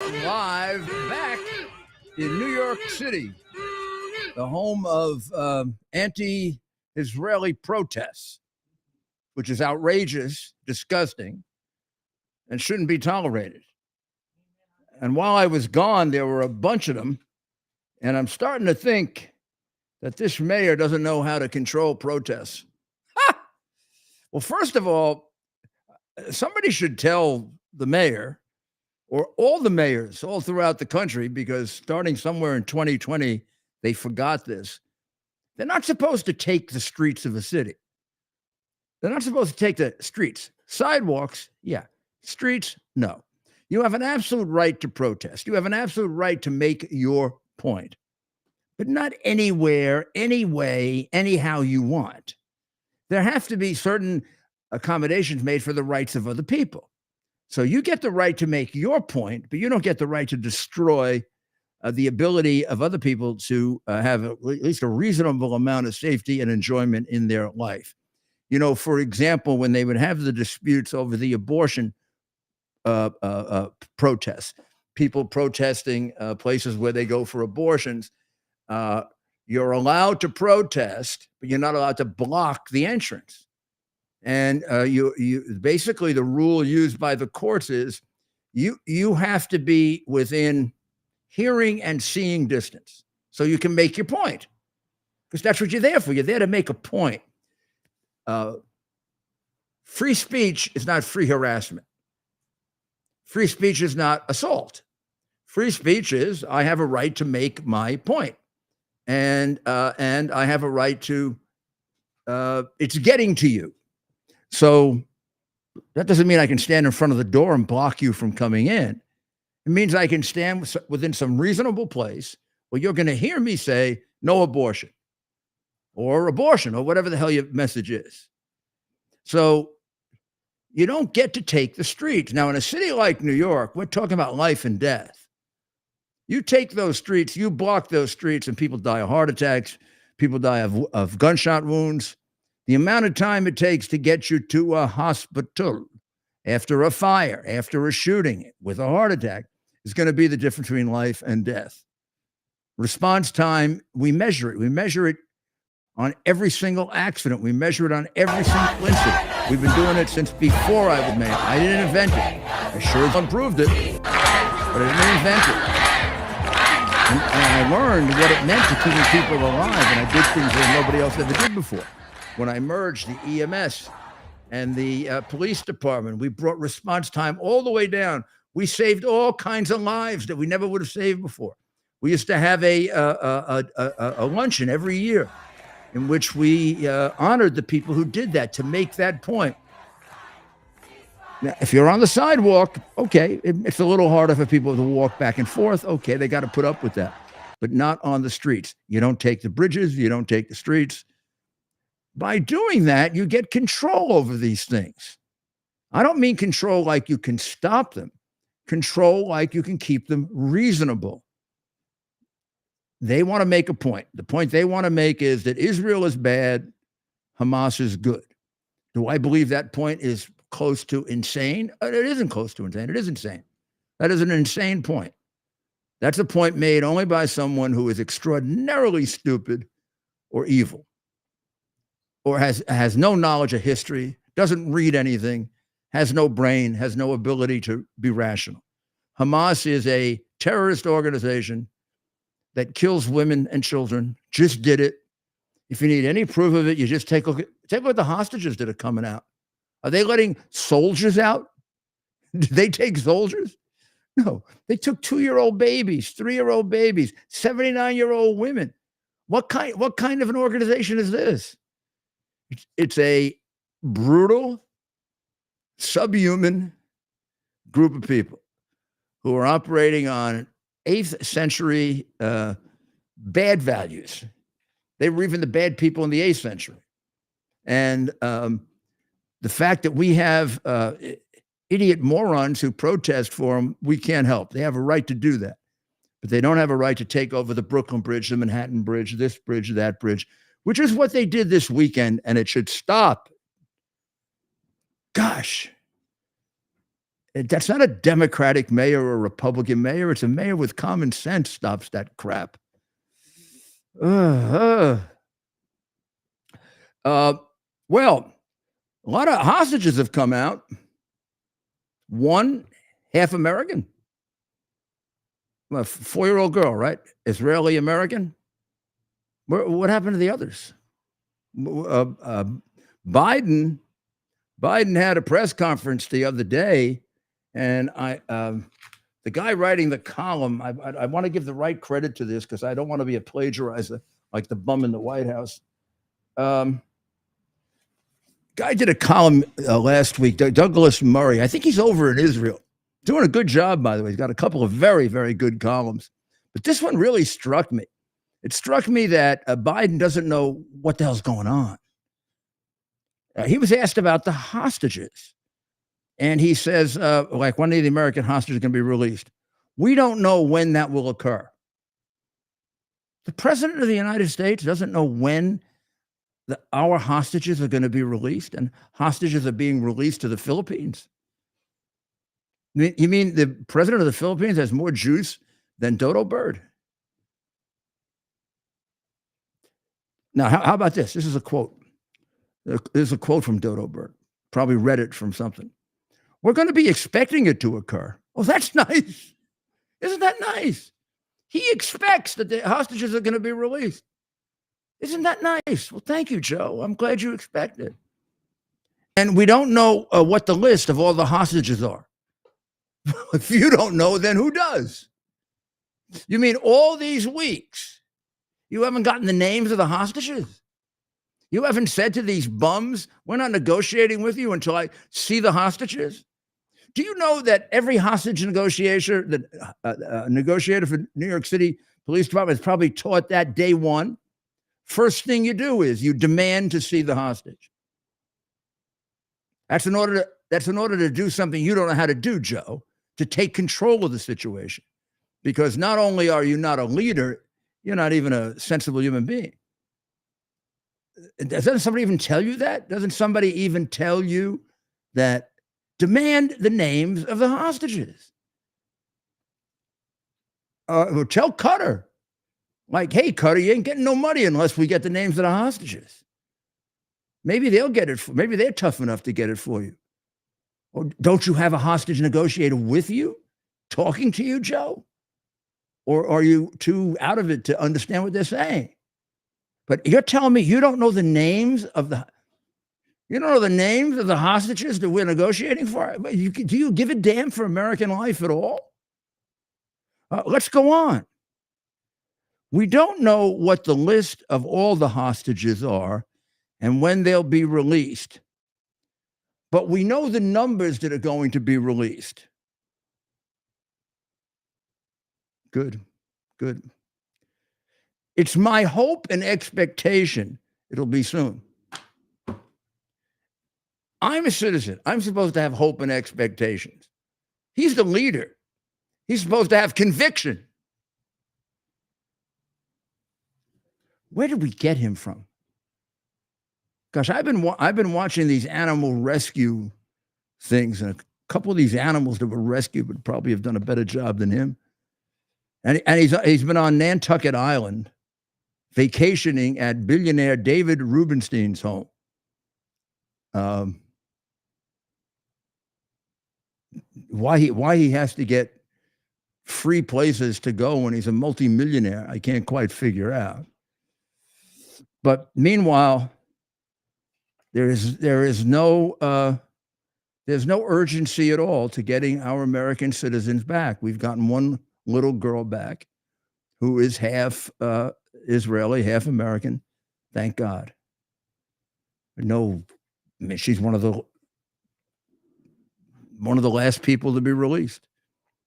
Live back in New York City, the home of anti-Israeli protests, which is outrageous, disgusting, and shouldn't be tolerated. And while I was gone, there were a bunch of them, and I'm starting to think that this mayor doesn't know how to control protests. Well, first of all, somebody should tell the mayor or all the mayors all throughout the country, because starting somewhere in 2020, they forgot this. They're not supposed to take the streets of a city. They're not supposed to take the streets. Sidewalks, yeah. Streets, no. You have an absolute right to protest. You have an absolute right to make your point, but not anywhere, any way, anyhow you want. There have to be certain accommodations made for the rights of other people. So you get the right to make your point, but you don't get the right to destroy the ability of other people to have at least a reasonable amount of safety and enjoyment in their life. You know, for example, when they would have the disputes over the abortion protests, people protesting places where they go for abortions, you're allowed to protest, but you're not allowed to block the entrance. And you basically, the rule used by the courts is you have to be within hearing and seeing distance so you can make your point, because that's what you're there for. You're there to make a point. Free speech is not free harassment. Free speech is not assault. Free speech is I have a right to make my point, and I have a right to. It's getting to you. So that doesn't mean I can stand in front of the door and block you from coming in. It means I can stand within some reasonable place where you're going to hear me say no abortion or whatever the hell your message is. So you don't get to take the streets. Now, in a city like New York, we're talking about life and death. You take those streets, you block those streets, and people die of heart attacks. People die of gunshot wounds. The amount of time it takes to get you to a hospital after a fire, after a shooting with a heart attack, is going to be the difference between life and death. Response time, we measure it. We measure it on every single accident. We measure it on every single incident. We've been doing it since before I was mayor. I didn't invent it. I sure as improved it, but I didn't invent it. And I learned what it meant to keeping people alive, and I did things that nobody else ever did before. When I merged the EMS and the police department, we brought response time all the way down. We saved all kinds of lives that we never would have saved before. We used to have a luncheon every year in which we honored the people who did that to make that point. Now, if you're on the sidewalk, okay, it's a little harder for people to walk back and forth. Okay, they got to put up with that, but not on the streets. You don't take the bridges. You don't take the streets. By doing that, you get control over these things. I don't mean control like you can stop them. Control like you can keep them reasonable. They want to make a point. The point they want to make is that Israel is bad, Hamas is good. Do I believe that point is close to insane? It isn't close to insane. It is insane. That is an insane point. That's a point made only by someone who is extraordinarily stupid or evil, or has no knowledge of history, doesn't read anything, has no brain, has no ability to be rational. Hamas is a terrorist organization that kills women and children, just did it. If you need any proof of it, you just take a look at the hostages that are coming out. Are they letting soldiers out? Did they take soldiers? No, they took 2-year-old babies, 3-year-old babies, 79-year-old women. What kind of an organization is this? It's a brutal, subhuman group of people who are operating on 8th century bad values. They were even the bad people in the 8th century. And the fact that we have idiot morons who protest for them, we can't help. They have a right to do that. But they don't have a right to take over the Brooklyn Bridge, the Manhattan Bridge, this bridge, that bridge, which is what they did this weekend, and it should stop. Gosh, That's not a Democratic mayor or a Republican mayor. It's a mayor with common sense stops that crap. Uh, well, a lot of hostages have come out. One, half American. A 4-year-old girl, right? Israeli American. What happened to the others? Biden had a press conference the other day, and the guy writing the column, I want to give the right credit to this because I don't want to be a plagiarizer like the bum in the White House. Guy did a column last week, Douglas Murray. I think he's over in Israel. Doing a good job, by the way. He's got a couple of very, very good columns. But this one really struck me. It struck me that Biden doesn't know what the hell's going on. He was asked about the hostages. And he says, like, when are the American hostages going to be released? We don't know when that will occur. The president of the United States doesn't know when our hostages are going to be released, and hostages are being released to the Philippines. You mean the president of the Philippines has more juice than Dodo Bird? Now, how about this? This is a quote. This is a quote from Dodo Bird. Probably read it from something. We're going to be expecting it to occur. Oh, that's nice. Isn't that nice? He expects that the hostages are going to be released. Isn't that nice? Well, thank you, Joe. I'm glad you expect it. And we don't know what the list of all the hostages are. If you don't know, then who does? You mean all these weeks, you haven't gotten the names of the hostages? You haven't said to these bums, we're not negotiating with you until I see the hostages? Do you know that every hostage negotiator for New York City Police Department is probably taught that day one? First thing you do is you demand to see the hostage. That's in order to do something you don't know how to do, Joe, to take control of the situation. Because not only are you not a leader, you're not even a sensible human being. Doesn't somebody even tell you that? Doesn't somebody even tell you that demand the names of the hostages? Tell Qatar, like, hey, Qatar, you ain't getting no money unless we get the names of the hostages. Maybe they'll get it. Maybe they're tough enough to get it for you. Or don't you have a hostage negotiator with you, talking to you, Joe? Or are you too out of it to understand what they're saying? But you're telling me you don't know the names of the hostages that we're negotiating for? Do you give a damn for American life at all? Let's go on. We don't know what the list of all the hostages are and when they'll be released. But we know the numbers that are going to be released. Good. It's my hope and expectation it'll be soon. I'm a citizen. I'm supposed to have hope and expectations. He's the leader. He's supposed to have conviction. Where did we get him from? Gosh, I've been watching these animal rescue things, and a couple of these animals that were rescued would probably have done a better job than him. And he's been on Nantucket Island, vacationing at billionaire David Rubenstein's home. Why he has to get free places to go when he's a multimillionaire, I can't quite figure out. But meanwhile, there's no urgency at all to getting our American citizens back. We've gotten one little girl back who is half Israeli, half American. Thank God. No, I mean, she's one of the last people to be released.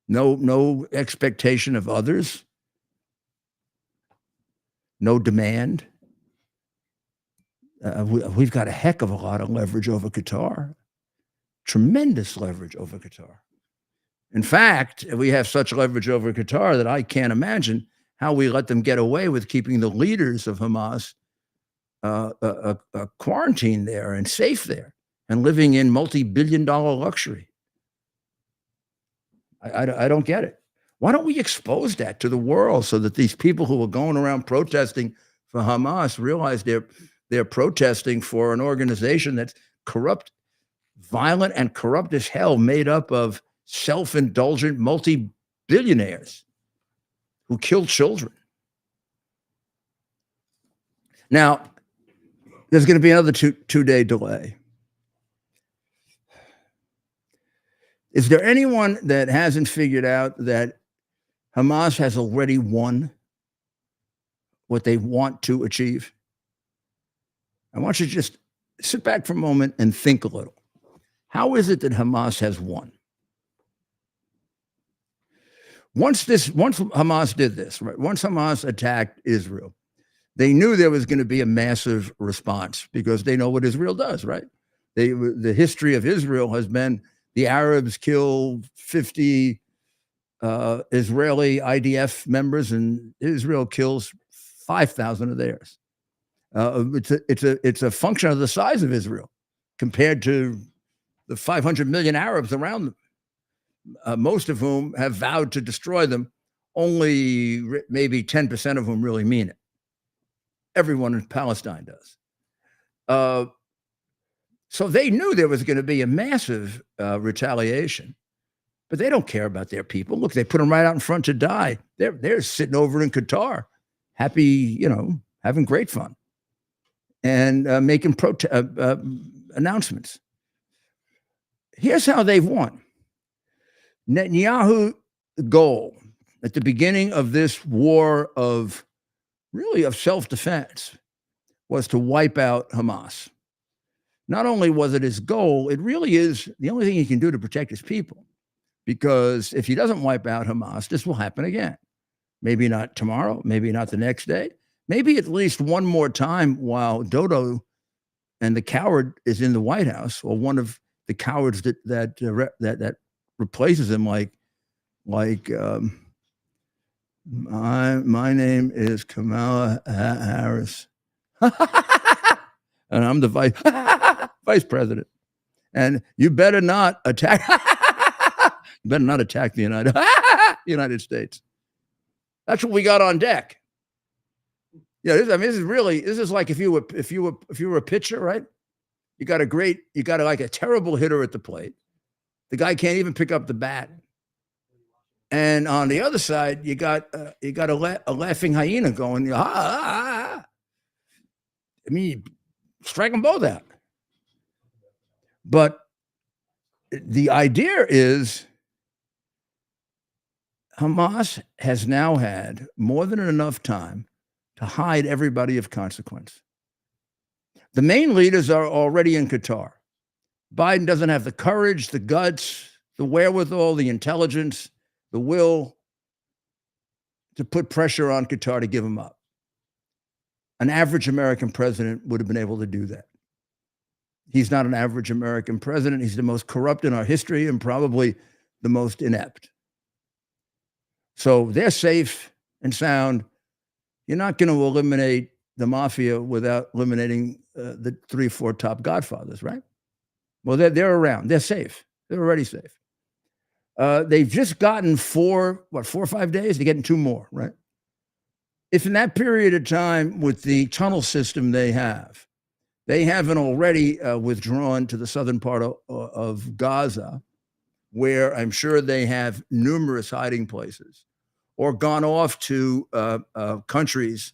No expectation of others. No demand. We've got a heck of a lot of leverage over Qatar. Tremendous leverage over Qatar. In fact, we have such leverage over Qatar that I can't imagine how we let them get away with keeping the leaders of Hamas quarantined there and safe there and living in multi-billion-dollar luxury. I don't get it. Why don't we expose that to the world so that these people who are going around protesting for Hamas realize they're protesting for an organization that's corrupt, violent, and corrupt as hell, made up of self-indulgent multi-billionaires who kill children. Now, there's going to be another two-day delay. Is there anyone that hasn't figured out that Hamas has already won what they want to achieve? I want you to just sit back for a moment and think a little. How is it that Hamas has won? Once Hamas did this, right? Once Hamas attacked Israel, they knew there was going to be a massive response because they know what Israel does, right? The history of Israel has been the Arabs kill 50 Israeli IDF members, and Israel kills 5,000 of theirs. It's a function of the size of Israel compared to the 500 million Arabs around them, most of whom have vowed to destroy them. Only maybe 10% of whom really mean it. Everyone in Palestine does. So they knew there was going to be a massive retaliation, but they don't care about their people. Look, they put them right out in front to die. They're sitting over in Qatar, happy, having great fun, and making announcements. Here's how they've won. Netanyahu's goal at the beginning of this war of self-defense was to wipe out Hamas. Not only was it his goal, it really is the only thing he can do to protect his people. Because if he doesn't wipe out Hamas, this will happen again. Maybe not tomorrow, maybe not the next day, maybe at least one more time while Dodo and the coward is in the White House, or one of the cowards that replaces him, like my name is Kamala Harris. And I'm the vice president. And you better not attack. You better not attack the United States. That's what we got on deck. Yeah, this is like if you were a pitcher, right? You got a terrible hitter at the plate. The guy can't even pick up the bat. And on the other side, you got a laughing hyena going, I mean, strike them both out. But the idea is Hamas has now had more than enough time to hide everybody of consequence. The main leaders are already in Qatar. Biden doesn't have the courage, the guts, the wherewithal, the intelligence, the will to put pressure on Qatar to give him up. An average American president would have been able to do that. He's not an average American president. He's the most corrupt in our history and probably the most inept. So they're safe and sound. You're not going to eliminate the mafia without eliminating the 3 or 4 top godfathers, right? Well, they're around. They're safe. They're already safe. They've just gotten 4 or 5 days? They're getting 2 more, right? If in that period of time with the tunnel system they haven't already withdrawn to the southern part of Gaza, where I'm sure they have numerous hiding places, or gone off to countries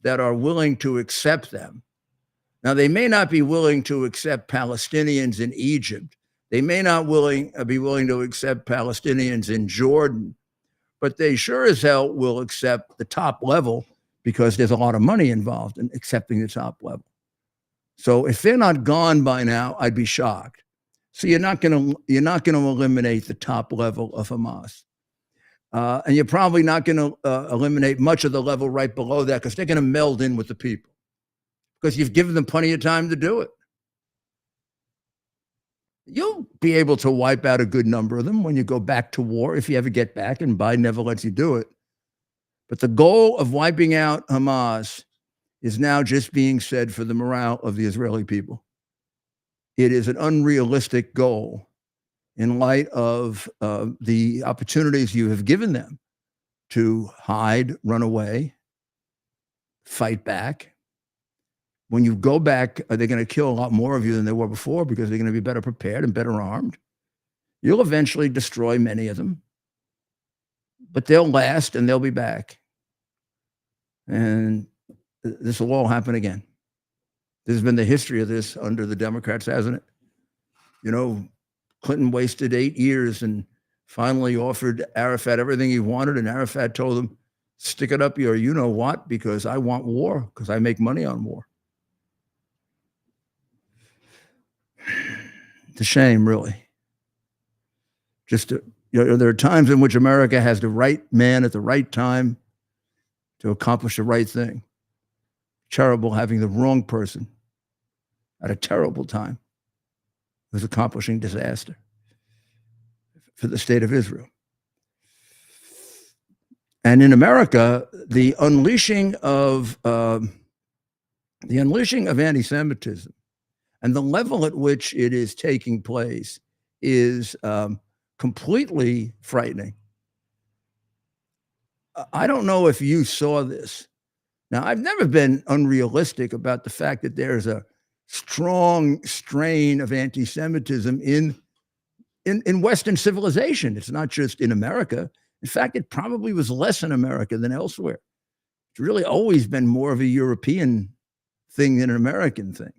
that are willing to accept them. Now, they may not be willing to accept Palestinians in Egypt. They may not be willing to accept Palestinians in Jordan, but they sure as hell will accept the top level because there's a lot of money involved in accepting the top level. So if they're not gone by now, I'd be shocked. So you're not going to eliminate the top level of Hamas. And you're probably not going to eliminate much of the level right below that because they're going to meld in with the people because you've given them plenty of time to do it. You'll be able to wipe out a good number of them when you go back to war, if you ever get back, and Biden never lets you do it. But the goal of wiping out Hamas is now just being said for the morale of the Israeli people. It is an unrealistic goal in light of the opportunities you have given them to hide, run away, fight back. When you go back, are they going to kill a lot more of you than they were before because they're going to be better prepared and better armed? You'll eventually destroy many of them, but they'll last and they'll be back. And this will all happen again. This has been the history of this under the Democrats, hasn't it? You know, Clinton wasted 8 years and finally offered Arafat everything he wanted. And Arafat told him, stick it up your you-know-what, because I want war, because I make money on war. It's a shame, really. There are times in which America has the right man at the right time to accomplish the right thing. Terrible having the wrong person at a terrible time who's accomplishing disaster for the state of Israel. And in America, the unleashing of anti-Semitism and the level at which it is taking place is completely frightening. I don't know if you saw this. Now, I've never been unrealistic about the fact that there's a strong strain of anti-Semitism in Western civilization. It's not just in America. In fact, it probably was less in America than elsewhere. It's really always been more of a European thing than an American thing.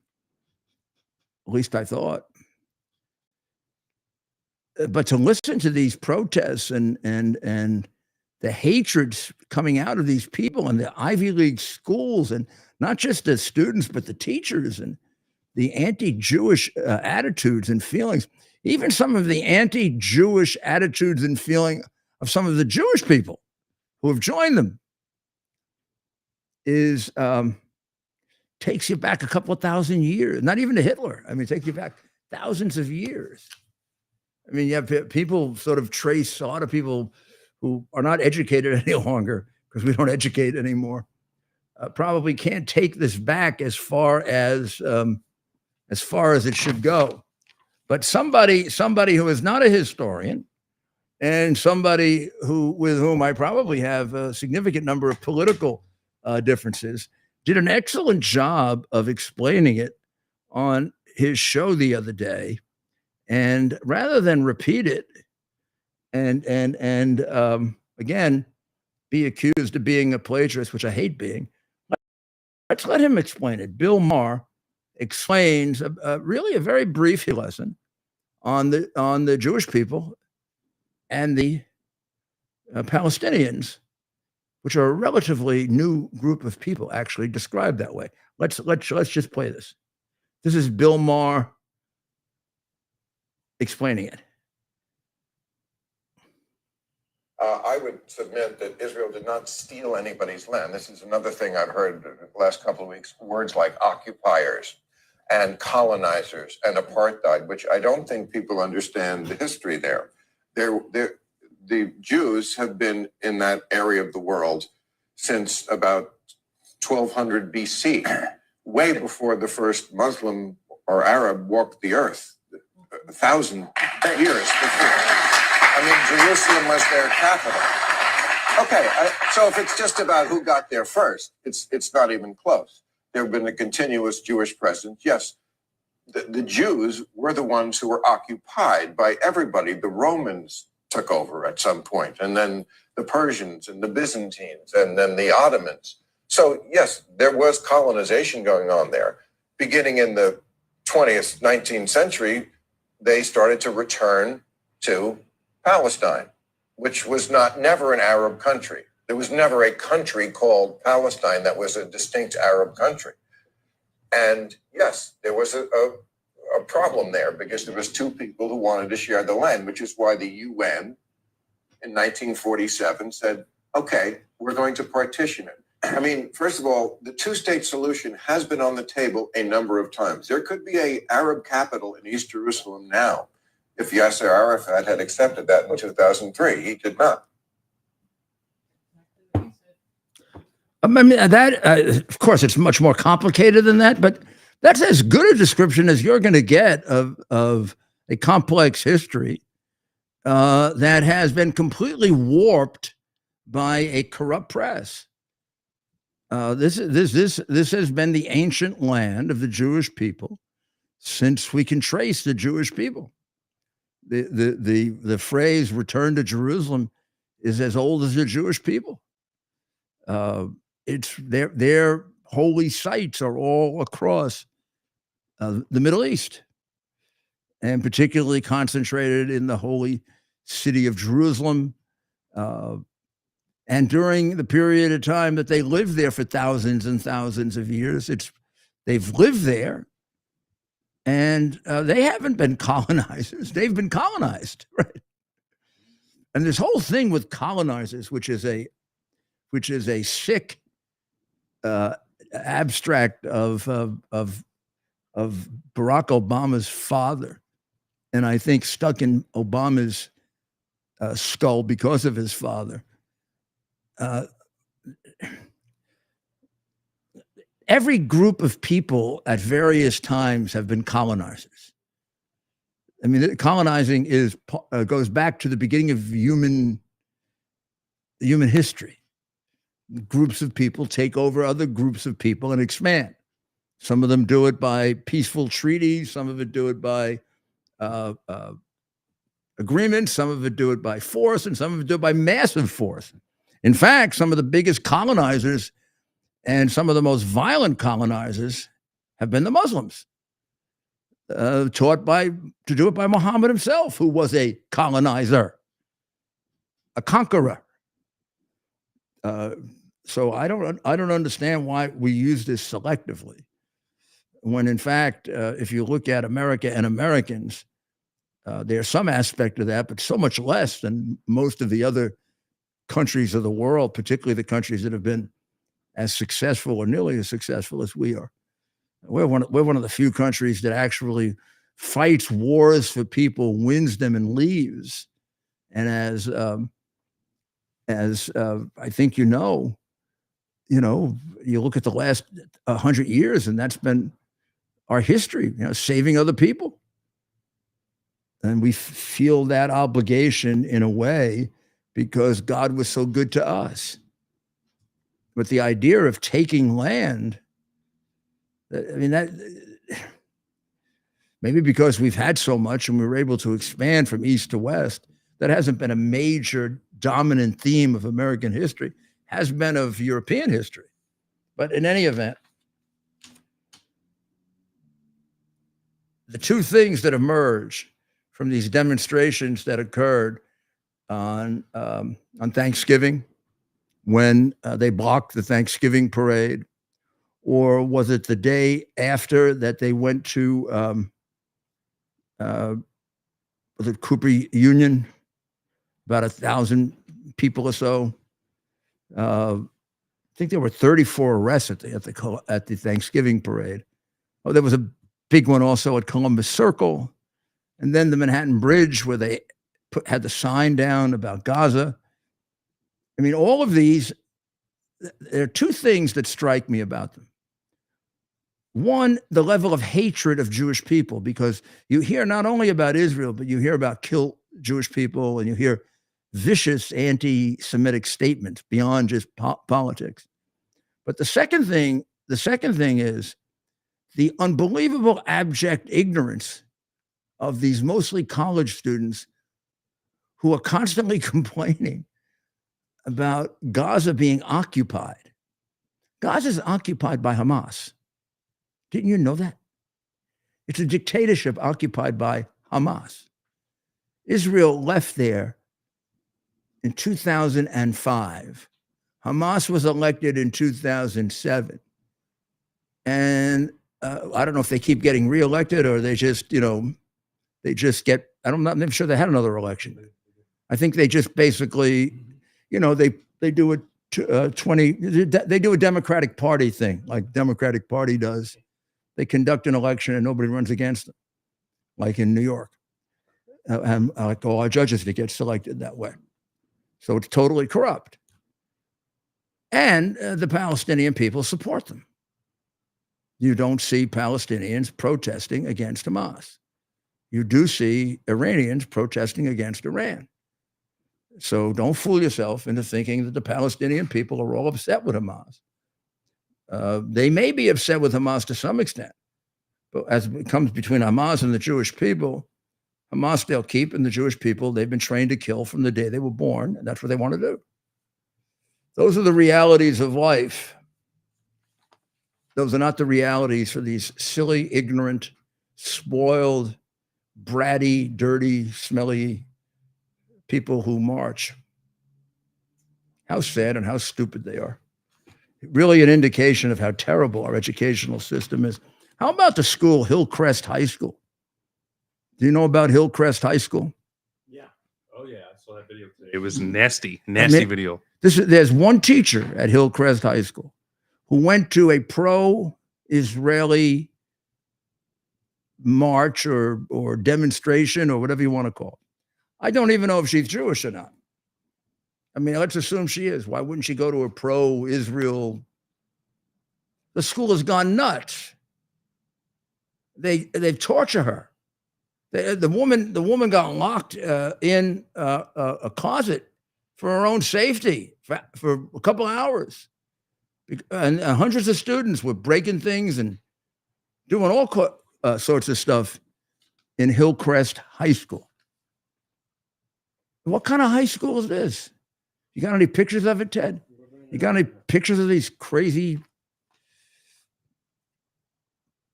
At least I thought. But to listen to these protests and the hatred coming out of these people in the Ivy League schools, and not just the students, but the teachers, and the anti-Jewish attitudes and feelings, even some of the anti-Jewish attitudes and feeling of some of the Jewish people who have joined them, is takes you back a couple of thousand years, not even to Hitler. I mean, it takes you back thousands of years. I mean, you have people sort of trace a lot of people who are not educated any longer, because we don't educate anymore, probably can't take this back as far as it should go. But somebody who is not a historian, and somebody with whom I probably have a significant number of political differences, did an excellent job of explaining it on his show the other day. And rather than repeat it and again, be accused of being a plagiarist, which I hate being, let's let him explain it. Bill Maher explains really a very brief lesson on the Jewish people and the Palestinians, which are a relatively new group of people, actually described that way. Let's just play this. This is Bill Maher explaining it. I would submit that Israel did not steal anybody's land. This is another thing I've heard the last couple of weeks, words like occupiers and colonizers and apartheid, which I don't think people understand the history there. The Jews have been in that area of the world since about 1200 BC, way before the first Muslim or Arab walked the earth, 1,000 years before. I mean, Jerusalem was their capital. Okay, so if it's just about who got there first, it's not even close. There have been a continuous Jewish presence. Yes, the Jews were the ones who were occupied by everybody. The Romans took over at some point, and then the Persians and the Byzantines, and then the Ottomans. So yes, there was colonization going on there. Beginning in the 20th, 19th century, they started to return to Palestine, which was never an Arab country. There was never a country called Palestine that was a distinct Arab country. And yes, there was a problem there because there was two people who wanted to share the land, which is why the UN in 1947 said, okay, we're going to partition it. I mean, first of all, the two-state solution has been on the table a number of times. There could be an Arab capital in East Jerusalem now if Yasser Arafat had accepted that in 2003. He did not. I mean, that, of course, it's much more complicated than that, but that's as good a description as you're going to get of a complex history that has been completely warped by a corrupt press. This has been the ancient land of the Jewish people since we can trace the Jewish people. The phrase "return to Jerusalem" is as old as the Jewish people. It's their holy sites are all across the Middle East, and particularly concentrated in the holy city of Jerusalem. And during the period of time that they lived there for thousands and thousands of years, they've lived there, and they haven't been colonizers. They've been colonized, right? And this whole thing with colonizers, which is a sick abstract of Barack Obama's father, and I think stuck in Obama's skull because of his father. Every group of people at various times have been colonizers. I mean, colonizing goes back to the beginning of human history. Groups of people take over other groups of people and expand. Some of them do it by peaceful treaties. Some of it do it by agreements. Some of it do it by force, and some of it do it by massive force. In fact, some of the biggest colonizers and some of the most violent colonizers have been the Muslims, taught to do it by Muhammad himself, who was a colonizer, a conqueror. So I don't understand why we use this selectively, when in fact, if you look at America and Americans, there's some aspect of that, but so much less than most of the other countries of the world, particularly the countries that have been as successful or nearly as successful as we are. We're one of the few countries that actually fights wars for people, wins them, and leaves. And as I think you look at the last 100 years, and that's been our history. Saving other people, and we feel that obligation in a way because God was so good to us. But the idea of taking land, that maybe because we've had so much and we were able to expand from east to west, that hasn't been a major dominant theme of American history, has been of European history. But in any event, the two things that emerge from these demonstrations that occurred on Thanksgiving, when they blocked the Thanksgiving parade, or was it the day after that they went to was it Cooper Union, about 1,000 people or so? I think there were 34 arrests at the Thanksgiving parade. Oh, there was a big one also at Columbus Circle, and then the Manhattan Bridge, where they had the sign down about Gaza. I mean, all of these, there are two things that strike me about them. One, the level of hatred of Jewish people, because you hear not only about Israel, but you hear about kill Jewish people, and you hear vicious anti-Semitic statements beyond just politics. But the second thing is the unbelievable abject ignorance of these mostly college students who are constantly complaining about Gaza being occupied. Gaza is occupied by Hamas. Didn't you know that? It's a dictatorship occupied by Hamas. Israel left there in 2005. Hamas was elected in 2007. And I don't know if they keep getting reelected or they just get, I'm not sure they had another election. I think they just basically, they do a they do a Democratic Party thing, like Democratic Party does. They conduct an election and nobody runs against them, like in New York. And like all our judges that get selected that way. So it's totally corrupt. And the Palestinian people support them. You don't see Palestinians protesting against Hamas. you do see Iranians protesting against Iran. So don't fool yourself into thinking that the Palestinian people are all upset with Hamas. They may be upset with Hamas to some extent, but as it comes between Hamas and the Jewish people, Hamas they'll keep, and the Jewish people they've been trained to kill from the day they were born, and that's what they want to do. Those are the realities of life. Those are not the realities for these silly, ignorant, spoiled, bratty, dirty, smelly people who march. How sad and how stupid they are. Really an indication of how terrible our educational system is. How about the school, Hillcrest High School? Do you know about Hillcrest High School? Yeah. Oh, yeah. I saw that video today. It was nasty video. There's one teacher at Hillcrest High School who went to a pro-Israeli march or demonstration or whatever you want to call it. I don't even know if she's Jewish or not. I mean, let's assume she is. Why wouldn't she go to a pro-Israel? The school has gone nuts. They torture her. The woman got locked in a closet for her own safety for a couple of hours, and hundreds of students were breaking things and doing all sorts of stuff in Hillcrest High School. What kind of high school is this? You got any pictures of it, Ted? You got any pictures of these crazy,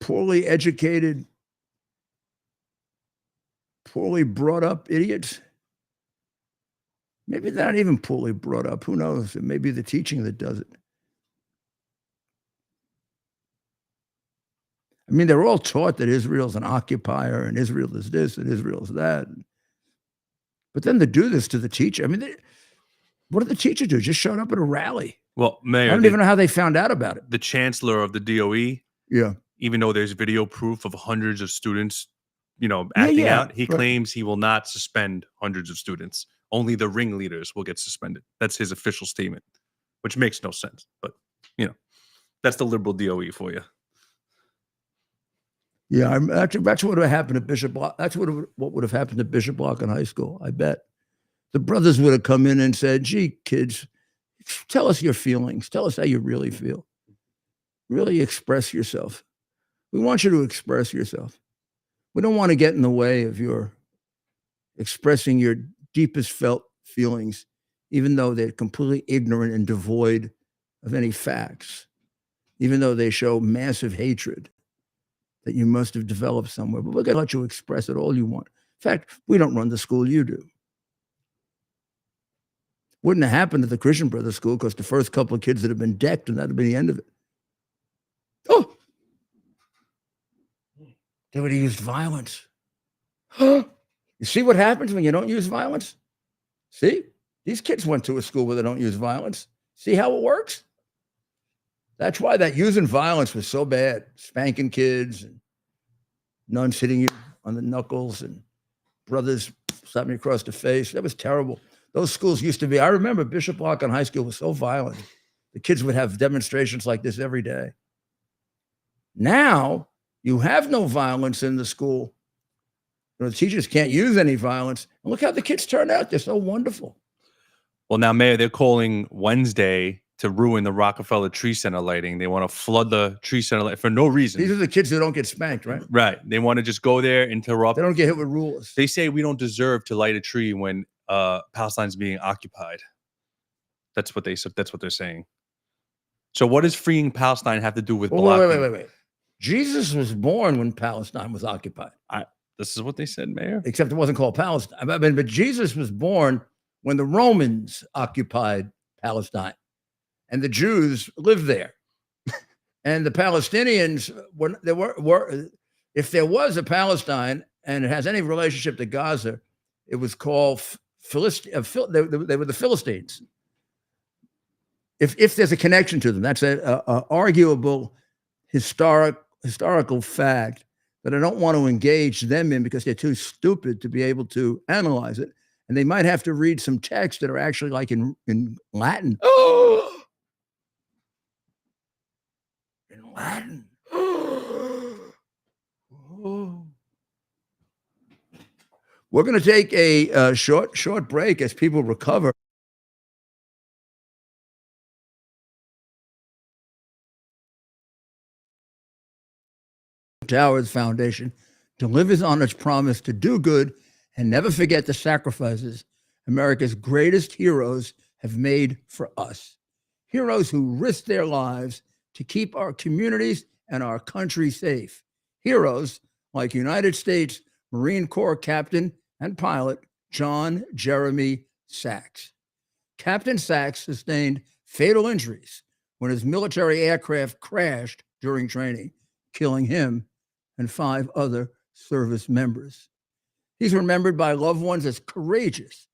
poorly educated, poorly brought up idiots? Maybe they're not even poorly brought up. Who knows? It may be the teaching that does it. I mean, they're all taught that Israel's an occupier and Israel is this and Israel is that. But then to do this to the teacher, I mean, what did the teacher do? Just showed up at a rally. Well, Mayor, I don't even know how they found out about it. The chancellor of the DOE, yeah, even though there's video proof of hundreds of students, acting out, he claims he will not suspend hundreds of students. Only the ringleaders will get suspended. That's his official statement, which makes no sense. But, that's the liberal DOE for you. Yeah, that's what would have happened to Bishop Block. That's what would have happened to Bishop Block in high school, I bet. The brothers would have come in and said, gee, kids, tell us your feelings. Tell us how you really feel. Really express yourself. We want you to express yourself. We don't want to get in the way of your expressing your deepest felt feelings, even though they're completely ignorant and devoid of any facts, even though they show massive hatred that you must have developed somewhere. But we're going to let you express it all you want. In fact, we don't run the school, you do. Wouldn't have happened at the Christian Brothers School because the first couple of kids that have been decked, and that would be the end of it. Oh, they would have used violence. You see what happens when you don't use violence? See, these kids went to a school where they don't use violence. See how it works? That's why that using violence was so bad. Spanking kids and nuns hitting you on the knuckles and brothers slapping you across the face. That was terrible. Those schools used to be, I remember Bishop Block High School was so violent. The kids would have demonstrations like this every day. Now, you have no violence in the school. The teachers can't use any violence. And look how the kids turn out. They're so wonderful. Well, now, Mayor, they're calling Wednesday to ruin the Rockefeller Tree Center lighting. They want to flood the Tree Center light for no reason. These are the kids who don't get spanked, right? Right. They want to just go there, interrupt. They don't get hit with rulers. They say we don't deserve to light a tree when Palestine's being occupied. That's what they're saying. So what does freeing Palestine have to do with blocking? Wait. Jesus was born when Palestine was occupied. This is what they said, Mayor. Except it wasn't called Palestine. I mean, but Jesus was born when the Romans occupied Palestine, and the Jews lived there. And the Palestinians if there was a Palestine and it has any relationship to Gaza, it was called they were the Philistines. If there's a connection to them, that's an arguable historical fact that I don't want to engage them in because they're too stupid to be able to analyze it. And they might have to read some texts that are actually like in Latin. Oh! In Latin. Oh. We're going to take a short break as people recover. Towers Foundation delivers on its promise to do good and never forget the sacrifices America's greatest heroes have made for us. Heroes who risked their lives to keep our communities and our country safe. Heroes like United States Marine Corps Captain and pilot John Jeremy Sachs. Captain Sachs sustained fatal injuries when his military aircraft crashed during training, killing him and 5 other service members. He's remembered by loved ones as courageous,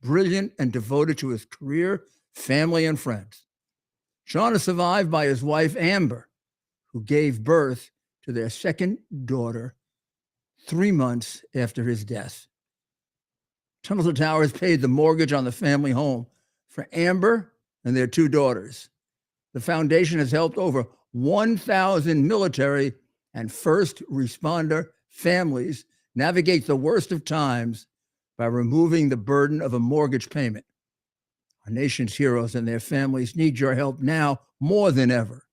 brilliant, and devoted to his career, family, and friends. John is survived by his wife, Amber, who gave birth to their second daughter 3 months after his death. Tunnel to Towers paid the mortgage on the family home for Amber and their 2 daughters. The foundation has helped over 1,000 military and first responder families navigate the worst of times by removing the burden of a mortgage payment. Our nation's heroes and their families need your help now more than ever.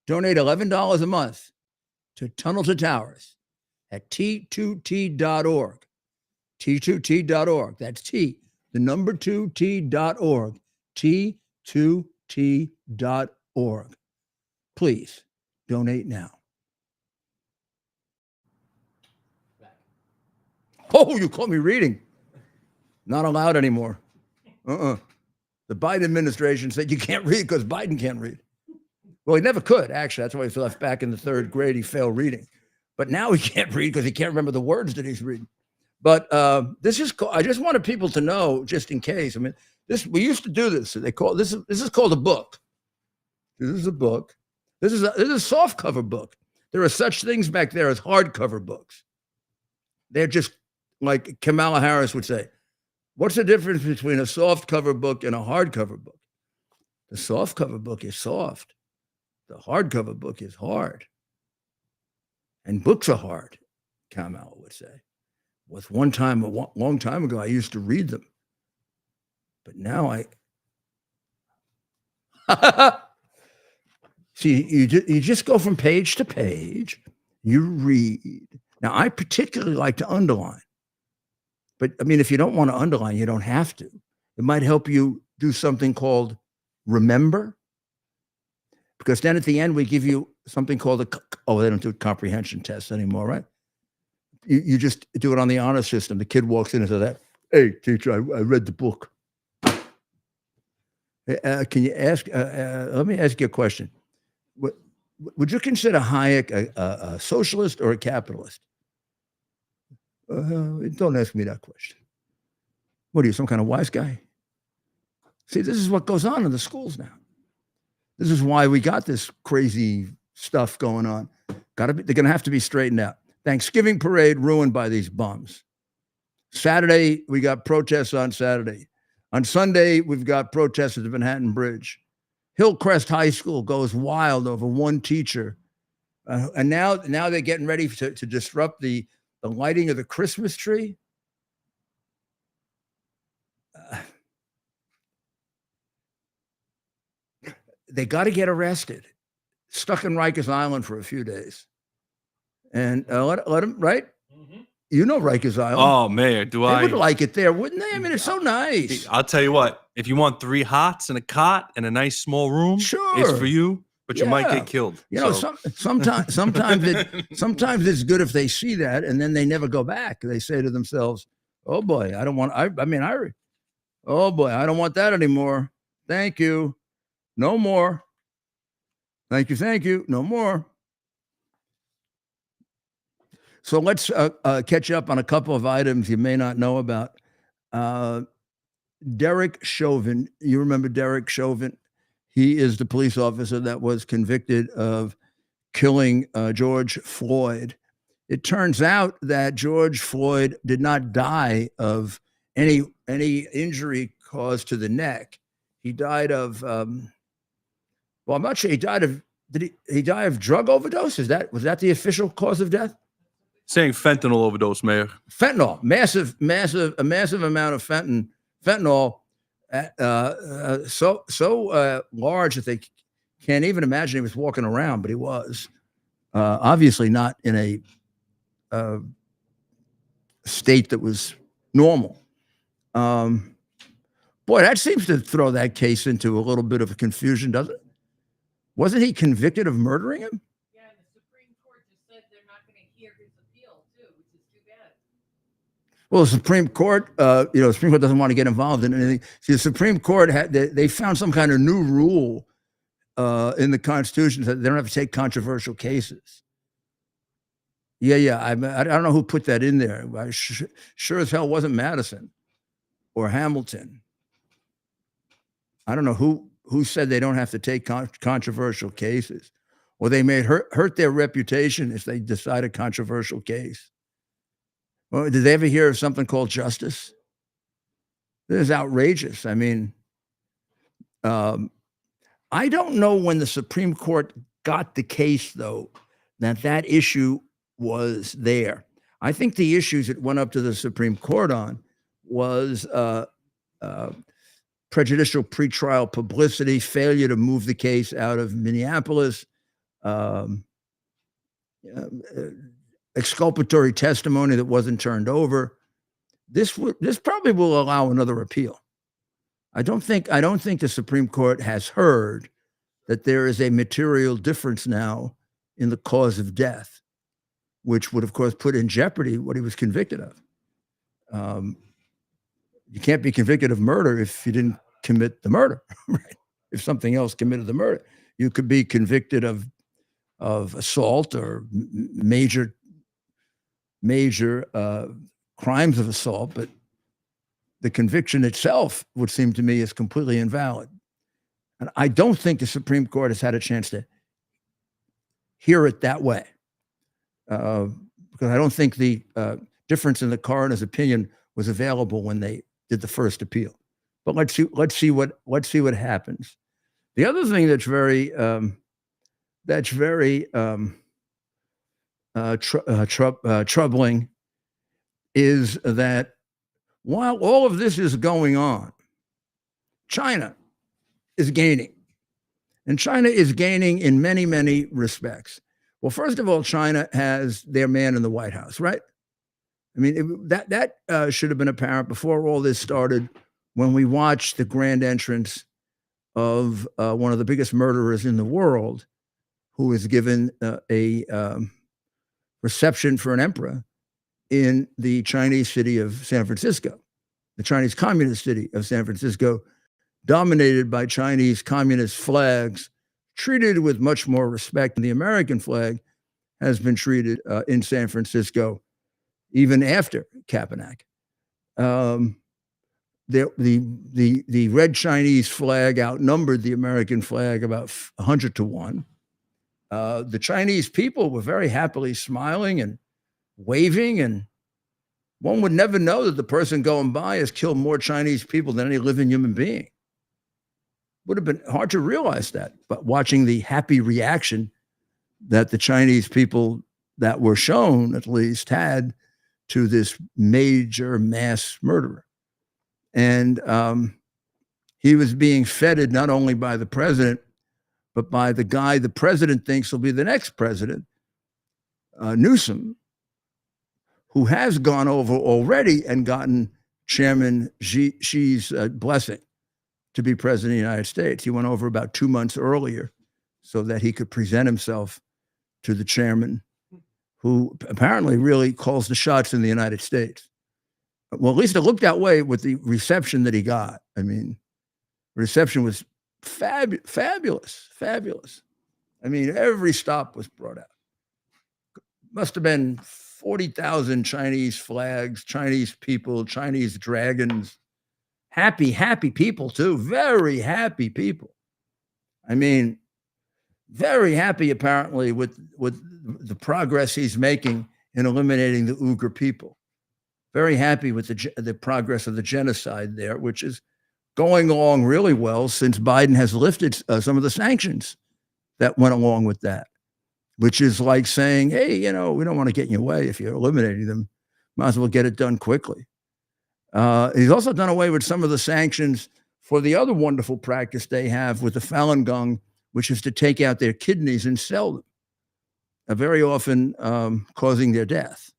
Donate $11 a month to Tunnel to Towers at T2T.org. T2T.org. That's T, the number 2T.org. T2T.org. Please donate now. Oh, you caught me reading. Not allowed anymore. The Biden administration said you can't read because Biden can't read. Well, he never could, actually. That's why he left back in the 3rd grade. He failed reading. But now he can't read because he can't remember the words that he's reading. But this is, I just wanted people to know, just in case. I mean, we used to do this. They call this is called a book. This is a book. This is a soft cover book. There are such things back there as hardcover books. They're just like Kamala Harris would say, what's the difference between a soft cover book and a hardcover book? The soft cover book is soft. The hardcover book is hard. And books are hard, Kamala would say. Was one time, a long time ago, I used to read them. But now see, you just go from page to page, you read. Now, I particularly like to underline. But I mean, if you don't want to underline, you don't have to. It might help you do something called remember. Because then at the end, we give you something called they don't do comprehension tests anymore, right? You just do it on the honor system. The kid walks in and says, hey, teacher, I read the book. Can you ask, let me ask you a question. Would you consider Hayek a socialist or a capitalist? Don't ask me that question. What are you, some kind of wise guy? See, this is what goes on in the schools now. This is why we got this crazy stuff going on. They're going to have to be straightened out. Thanksgiving parade ruined by these bums. Saturday, we got protests on Saturday. On Sunday, we've got protests at the Manhattan Bridge. Hillcrest High School goes wild over one teacher. And now they're getting ready to disrupt the lighting of the Christmas tree. They got to get arrested. Stuck in Rikers Island for a few days. And let them, right? Mm-hmm. You know Rikers Island. Oh, Mayor, they would like it there, wouldn't they? I mean, it's so nice. I'll tell you what, if you want 3 hots and a cot and a nice small room, sure, it's for you, but you might get killed. You know, sometimes it's good if they see that and then they never go back. They say to themselves, oh boy, I don't want that anymore. Thank you. No more. Thank you. No more. So let's catch up on a couple of items you may not know about. Derek Chauvin. You remember Derek Chauvin? He is the police officer that was convicted of killing George Floyd. It turns out that George Floyd did not die of any injury caused to the neck. He died of, I'm not sure he died of, did he die of drug overdose? Was that the official cause of death? Saying fentanyl overdose, Mayor. Fentanyl, a massive amount of fentanyl, so large that they can't even imagine he was walking around, but he was obviously not in a state that was normal. Boy, that seems to throw that case into a little bit of a confusion, doesn't it? Wasn't he convicted of murdering him? Yeah, the Supreme Court just said they're not going to hear his appeal too, which is too bad. Well, the Supreme Court, the Supreme Court doesn't want to get involved in anything. See, the Supreme Court they found some kind of new rule in the Constitution that they don't have to take controversial cases. Yeah. I don't know who put that in there. Sure as hell wasn't Madison or Hamilton. I don't know who said they don't have to take controversial cases, or they may hurt their reputation if they decide a controversial case. Well, did they ever hear of something called justice? This is outrageous. I mean, I don't know when the Supreme Court got the case, though, that issue was there. I think the issues it went up to the Supreme Court on was prejudicial pretrial publicity, failure to move the case out of Minneapolis, exculpatory testimony that wasn't turned over. This probably will allow another appeal. I don't think the Supreme Court has heard that there is a material difference now in the cause of death, which would, of course, put in jeopardy what he was convicted of. You can't be convicted of murder if you didn't commit the murder, right? If something else committed the murder, you could be convicted of assault or major crimes of assault, but the conviction itself would seem to me is completely invalid. And I don't think the Supreme Court has had a chance to hear it that way, because I don't think the difference in the coroner's opinion was available when they did the first appeal. But let's see what happens. The other thing that's very troubling is that while all of this is going on, China is gaining. And China is gaining in many, many respects. Well, first of all, China has their man in the White House, right? I mean, that should have been apparent before all this started, when we watched the grand entrance of one of the biggest murderers in the world, who was given a reception for an emperor in the Chinese city of San Francisco, the Chinese communist city of San Francisco, dominated by Chinese communist flags, treated with much more respect than the American flag has been treated in San Francisco, even after Kaepernick. The red Chinese flag outnumbered the American flag about 100 to 1. The Chinese people were very happily smiling and waving, and one would never know that the person going by has killed more Chinese people than any living human being. Would have been hard to realize that, but watching the happy reaction that the Chinese people that were shown, at least, had to this major mass murderer. And he was being feted not only by the president, but by the guy the president thinks will be the next president, Newsom, who has gone over already and gotten Chairman Xi's blessing to be president of the United States. He went over about 2 months earlier so that he could present himself to the chairman, who apparently really calls the shots in the United States. Well, at least it looked that way with the reception that he got. I mean, reception was fabulous. I mean, every stop was brought out. Must have been 40,000 Chinese flags, Chinese people, Chinese dragons. Happy people too. Very happy people. I mean, very happy apparently with the progress he's making in eliminating the Uyghur people. Very happy with the progress of the genocide there, which is going along really well since Biden has lifted some of the sanctions that went along with that. which is like saying, hey, we don't want to get in your way. If you're eliminating them, might as well get it done quickly. He's also done away with some of the sanctions for the other wonderful practice they have with the Falun Gong, which is to take out their kidneys and sell them, very often causing their death.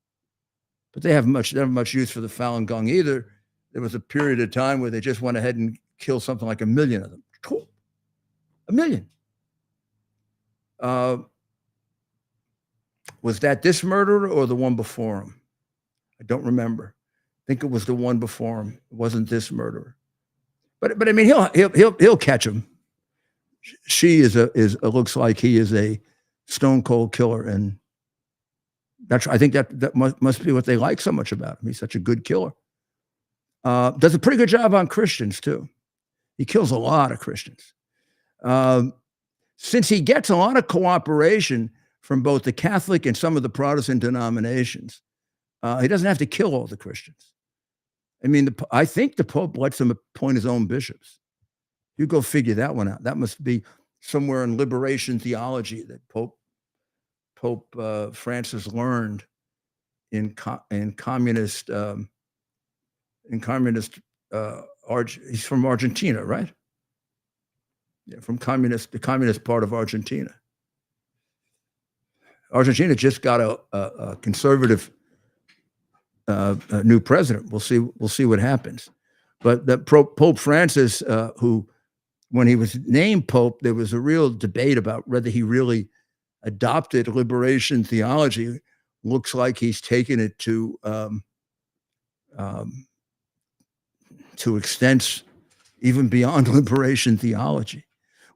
But they have never much use for the Falun Gong either. There was a period of time where they just went ahead and killed something like 1 million of them. Cool. 1 million. Was that this murderer or the one before him? I don't remember. I think it was the one before him. It wasn't this murderer. But I mean, he'll catch him. She looks like he is a stone cold killer, and I think that must be what they like so much about him. He's such a good killer. Does a pretty good job on Christians too. He kills a lot of Christians. Since he gets a lot of cooperation from both the Catholic and some of the Protestant denominations, he doesn't have to kill all the Christians. I mean, I think the Pope lets him appoint his own bishops. You go figure that one out. That must be somewhere in liberation theology that Pope Francis learned in communist. He's from Argentina, right? Yeah, from the communist part of Argentina. Argentina just got a conservative new president. We'll see what happens. But the Pope Francis, who, when he was named Pope, there was a real debate about whether he really adopted liberation theology. Looks like he's taken it to extents even beyond liberation theology.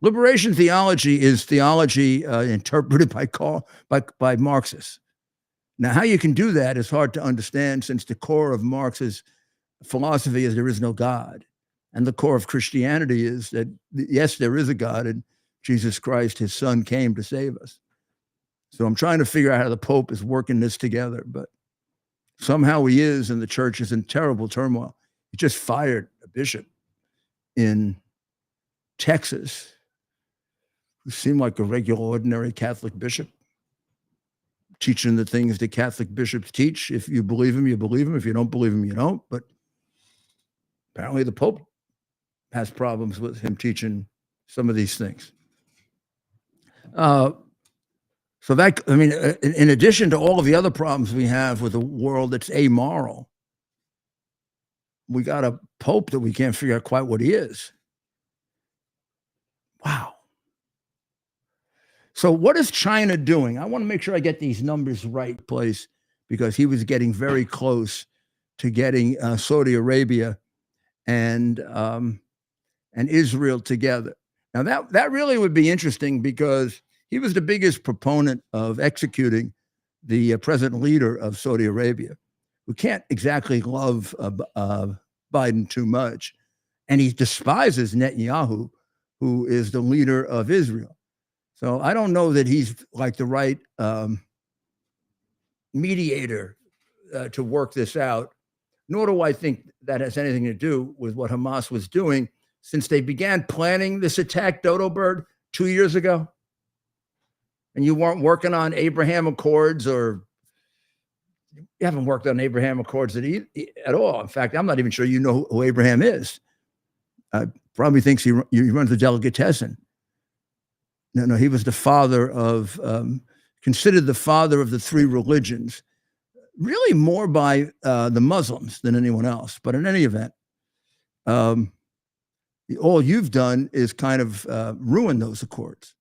Liberation theology is theology interpreted by Marxists. Now, how you can do that is hard to understand, since the core of Marx's philosophy is there is no God. And the core of Christianity is that, yes, there is a God, and Jesus Christ, his son, came to save us. So I'm trying to figure out how the Pope is working this together, but somehow he is, and the church is in terrible turmoil. He just fired a bishop in Texas who seemed like a regular, ordinary Catholic bishop, teaching the things that Catholic bishops teach. If you believe him, you believe him. If you don't believe him, you don't. But apparently the Pope has problems with him teaching some of these things. So that, I mean, in addition to all of the other problems we have with a world that's amoral, we got a Pope that we can't figure out quite what he is. Wow. So what is China doing? I want to make sure I get these numbers right, place, because he was getting very close to getting Saudi Arabia and Israel together. Now that really would be interesting, because he was the biggest proponent of executing the present leader of Saudi Arabia, who can't exactly love Biden too much. And he despises Netanyahu, who is the leader of Israel. So I don't know that he's like the right mediator to work this out, nor do I think that has anything to do with what Hamas was doing since they began planning this attack, Dodo Bird, 2 years ago. And you weren't working on Abraham Accords, or you haven't worked on Abraham Accords at all. In fact, I'm not even sure you know who Abraham is. Probably thinks he runs the delicatessen. No, he was the father of, considered the father of the three religions, really more by the Muslims than anyone else. But in any event, all you've done is kind of ruin those accords,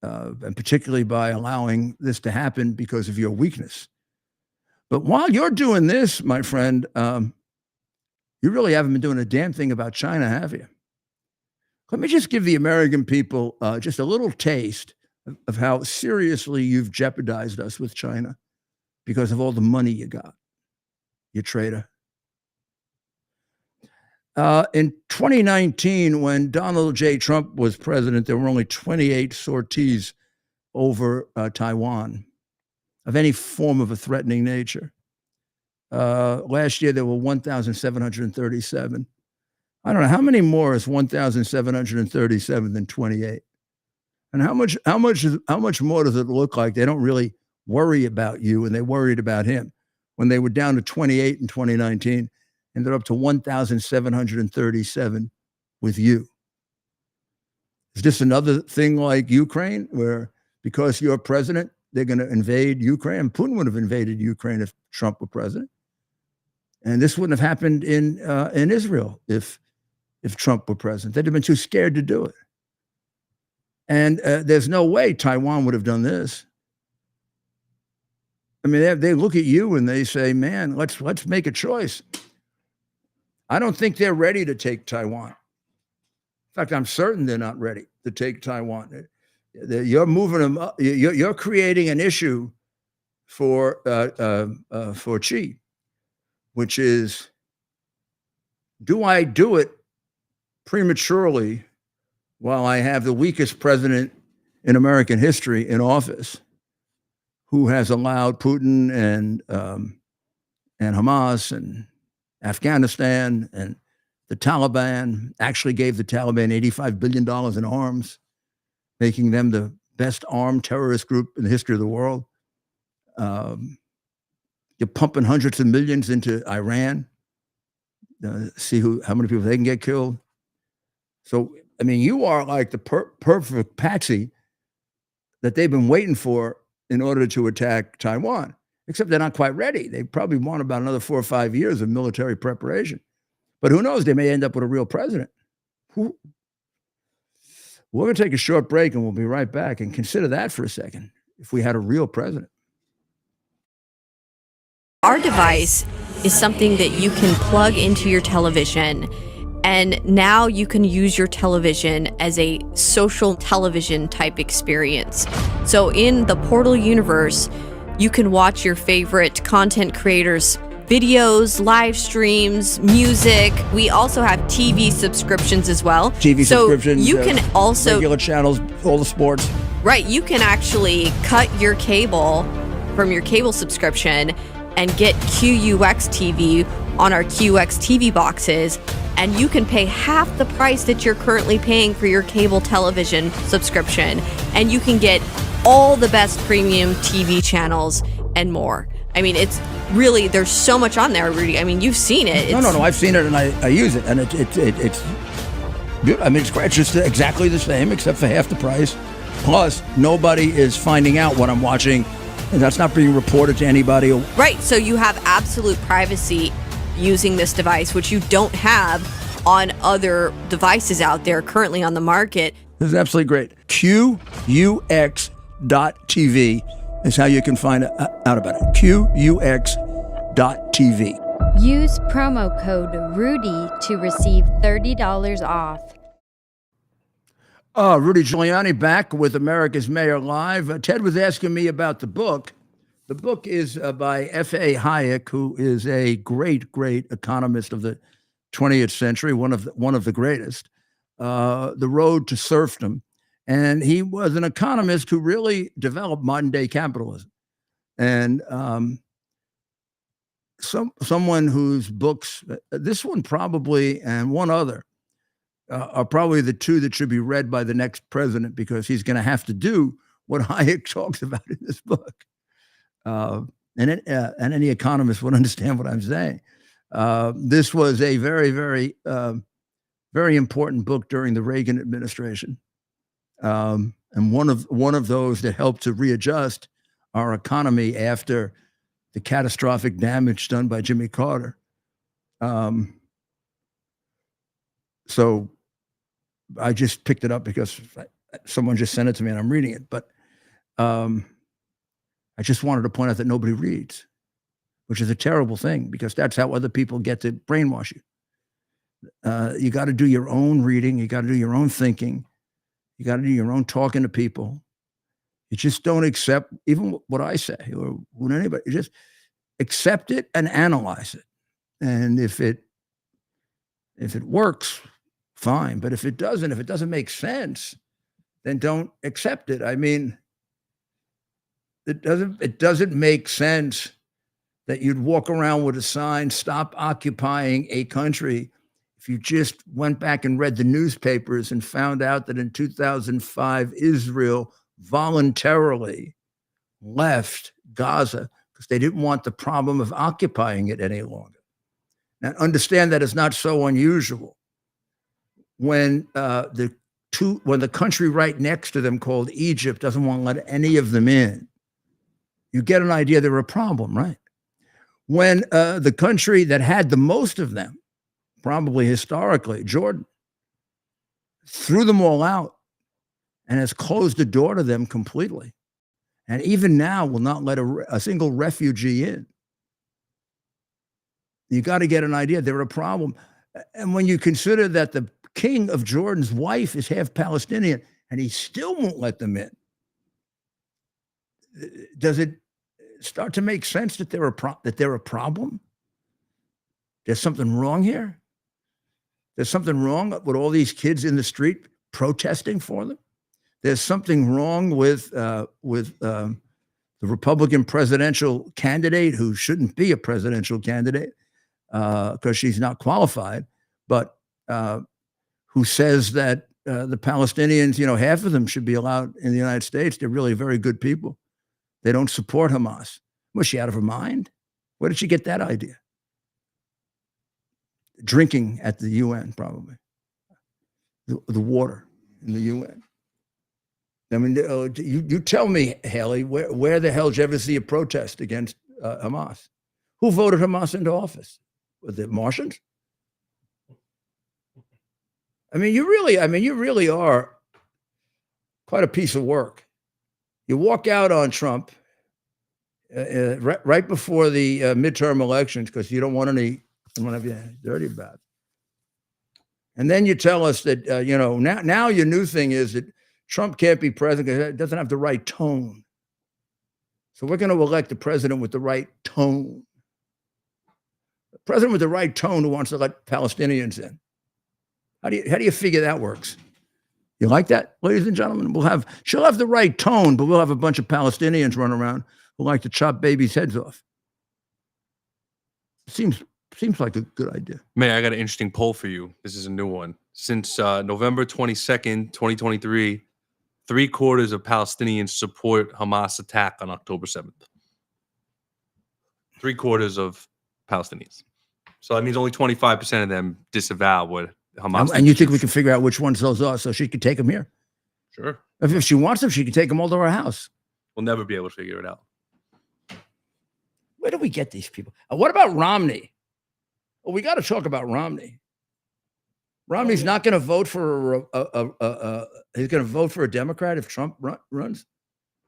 and particularly by allowing this to happen because of your weakness. But while you're doing this, my friend, you really haven't been doing a damn thing about China, have you? Let me just give the American people just a little taste of how seriously you've jeopardized us with China because of all the money you got, you traitor. In 2019, when Donald J. Trump was president, there were only 28 sorties over Taiwan of any form of a threatening nature. Last year, there were 1,737. I don't know, how many more is 1,737 than 28? And how much more does it look like they don't really worry about you and they worried about him when they were down to 28 in 2019 and they're up to 1,737 with you? Is this another thing like Ukraine where because you're president, they're going to invade Ukraine? Putin would have invaded Ukraine if Trump were president. And this wouldn't have happened in Israel if Trump were president. They'd have been too scared to do it. And there's no way Taiwan would have done this. I mean, they look at you and they say, man, let's make a choice. I don't think they're ready to take Taiwan. In fact, I'm certain they're not ready to take Taiwan. You're moving them up. You're creating an issue for Xi, which is, do I do it prematurely while I have the weakest president in American history in office, who has allowed Putin and Hamas and Afghanistan and the Taliban, actually gave the Taliban $85 billion in arms, making them the best armed terrorist group in the history of the world. You're pumping hundreds of millions into Iran, see how many people they can get killed. So, I mean, you are like the perfect patsy that they've been waiting for in order to attack Taiwan, except they're not quite ready. They probably want about another 4 or 5 years of military preparation. But who knows? They may end up with a real president. We're going to take a short break and we'll be right back. And consider that for a second, if we had a real president. Our device is something that you can plug into your television, and now you can use your television as a social television type experience. So in the Portal universe, you can watch your favorite content creators' videos, live streams, music. We also have TV subscriptions as well. Subscriptions. You can also regular channels, all the sports. Right. You can actually cut your cable from your cable subscription and get QUX TV on our QX TV boxes, and you can pay half the price that you're currently paying for your cable television subscription, and you can get all the best premium TV channels and more. I mean, it's really, there's so much on there, Rudy. I mean, you've seen it. No, I've seen it and I use it, and it's good. I mean, it's just exactly the same except for half the price. Plus, nobody is finding out what I'm watching, and that's not being reported to anybody. Right, so you have absolute privacy using this device, which you don't have on other devices out there currently on the market. This is absolutely great. QUX.TV is how you can find out about it. QUX.TV. Use promo code RUDY to receive $30 off. Rudy Giuliani back with America's Mayor Live. Ted was asking me about the book. The book is by F.A. Hayek, who is a great, great economist of the 20th century, one of the greatest. The Road to Serfdom. And he was an economist who really developed modern day capitalism. And someone whose books, this one probably, and one other, are probably the two that should be read by the next president, because he's going to have to do what Hayek talks about in this book. And any economist would understand what I'm saying. This was a very, very, very important book during the Reagan administration. And one of those that helped to readjust our economy after the catastrophic damage done by Jimmy Carter. So I just picked it up because someone just sent it to me and I'm reading it. But I just wanted to point out that nobody reads, which is a terrible thing, because that's how other people get to brainwash you. You got to do your own reading. You got to do your own thinking. You got to do your own talking to people. You just don't accept even what I say or what anybody. You just accept it and analyze it. And if it works, fine. But if it doesn't make sense, then don't accept it. I mean, it doesn't make sense that you'd walk around with a sign, "Stop occupying a country," if you just went back and read the newspapers and found out that in 2005, Israel voluntarily left Gaza because they didn't want the problem of occupying it any longer. Now, understand that it's not so unusual when when the country right next to them called Egypt doesn't want to let any of them in. You get an idea they're a problem, right? When the country that had the most of them, probably historically, Jordan, threw them all out and has closed the door to them completely. And even now will not let a single refugee in. You got to get an idea. They're a problem. And when you consider that the king of Jordan's wife is half Palestinian and he still won't let them in, does it start to make sense that they're a problem? There's something wrong here. There's something wrong with all these kids in the street protesting for them. There's something wrong with the Republican presidential candidate who shouldn't be a presidential candidate because she's not qualified, but who says that the Palestinians, half of them should be allowed in the United States. They're really very good people. They don't support Hamas. Was she out of her mind? Where did she get that idea? Drinking at the UN, probably. The water in the UN. I mean, you tell me, Haley, where the hell did you ever see a protest against Hamas? Who voted Hamas into office? Was it Martians? I mean, you really are quite a piece of work. You walk out on Trump right before the midterm elections because you don't want anyone to be dirty about it. And then you tell us that, now your new thing is that Trump can't be president because he doesn't have the right tone. So we're going to elect the president with the right tone. The president with the right tone who wants to let Palestinians in. How do you figure that works? You like that, ladies and gentlemen? She'll have the right tone, but we'll have a bunch of Palestinians run around who like to chop babies' heads off. Seems like a good idea. Man, I got an interesting poll for you. This is a new one. Since November 22nd, 2023, 3/4 of Palestinians support Hamas attack on October 7th. 3/4 of Palestinians. So that means only 25% of them disavow what Hamas. And you think we can figure out which ones those are so she could take them here? Sure. If she wants them, she can take them all to her house. We'll never be able to figure it out. Where do we get these people? What about Romney? Well, we got to talk about Romney. Romney's not going to vote for he's going to vote for a Democrat if Trump runs.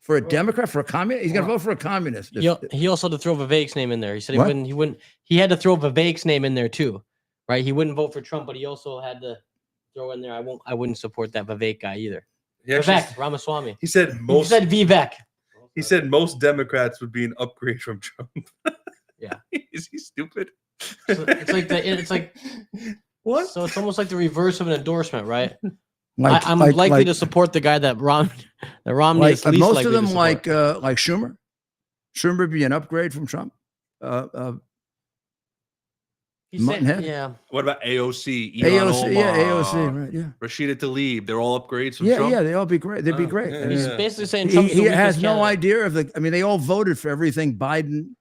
For a Democrat, for a communist, he's going to vote for a communist. He also had to throw Vivek's name in there. He said he wouldn't. He had to throw Vivek's name in there too, right? He wouldn't vote for Trump, but he also had to throw in there. I wouldn't support that Vivek guy either. Vivek Ramaswamy. He said Vivek. He said most Democrats would be an upgrade from Trump. Yeah. Is he stupid? So it's like what? So it's almost like the reverse of an endorsement, right? I'm likely to support the guy that Romney is least most likely of them to support. like Schumer. Schumer would be an upgrade from Trump. Yeah. What about AOC? AOC, right? Yeah. Rashida Tlaib. They're all upgrades from Yeah, Trump. yeah, they all be great. They'd be great. Yeah, He's basically saying Trump's he the has weakest no candidate. idea of the. I mean, they all voted for everything Biden.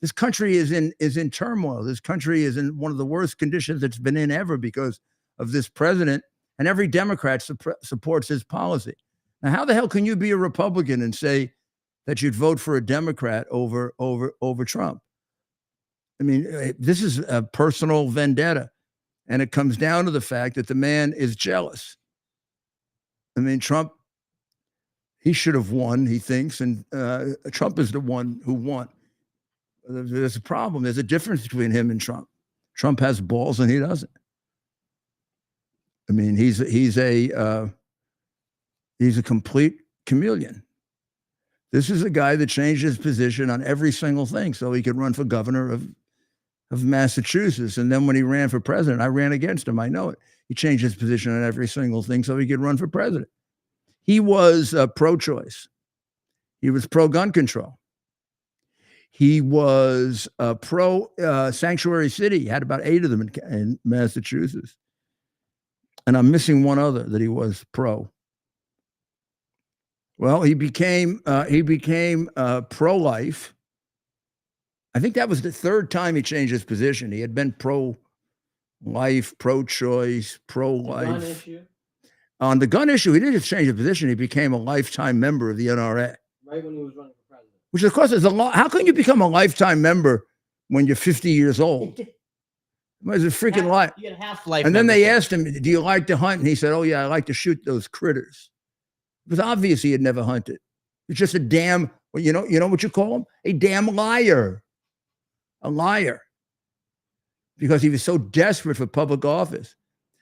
This country is in turmoil. This country is in one of the worst conditions it's been in ever because of this president, and every Democrat supports his policy. Now, how the hell can you be a Republican and say that you'd vote for a Democrat over Trump? I mean, this is a personal vendetta, and it comes down to the fact that the man is jealous. I mean, Trump, he should have won, he thinks, and Trump is the one who won. There's a problem. There's a difference between him and Trump. Trump has balls and he doesn't. I mean, he's a complete chameleon. This is a guy that changed his position on every single thing so he could run for governor of Massachusetts. And then when he ran for president, I ran against him. I know it. He changed his position on every single thing so he could run for president. He was pro-choice. He was pro-gun control. He was pro sanctuary city. He had about 8 of them in Massachusetts. And I'm missing one other that he was pro. Well, he became pro-life. I think that was the 3rd time he changed his position. He had been pro-life, pro-choice, pro-life. On the gun issue, he didn't just change his position. He became a lifetime member of the NRA. Right when he was running for president. Which, of course, is a lot. How can you become a lifetime member when you're 50 years old? It's a freaking life. You get half-life. And then they asked him, "Do you like to hunt?" And he said, "Oh yeah, I like to shoot those critters." It was obvious he had never hunted. It's just a damn, well, you know what you call him? A damn liar. A liar. Because he was so desperate for public office.